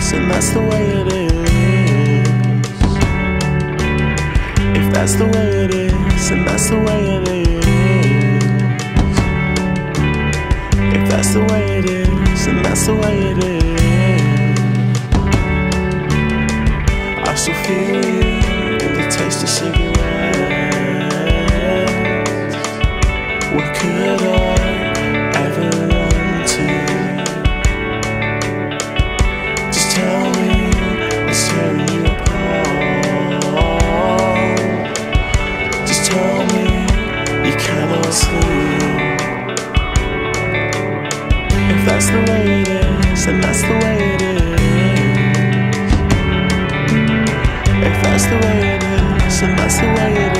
is, and that's the way it is. If that's the way it is, and that's the way it is. If that's the way it is, and that's the way it is. I still feel you in the taste of cigarettes. What could I ever run to? Just tell me what's tearing you apart. Just tell me you cannot sleep. If that's the way it is, and that's the way it is. If that's the way it is, and that's the way it is.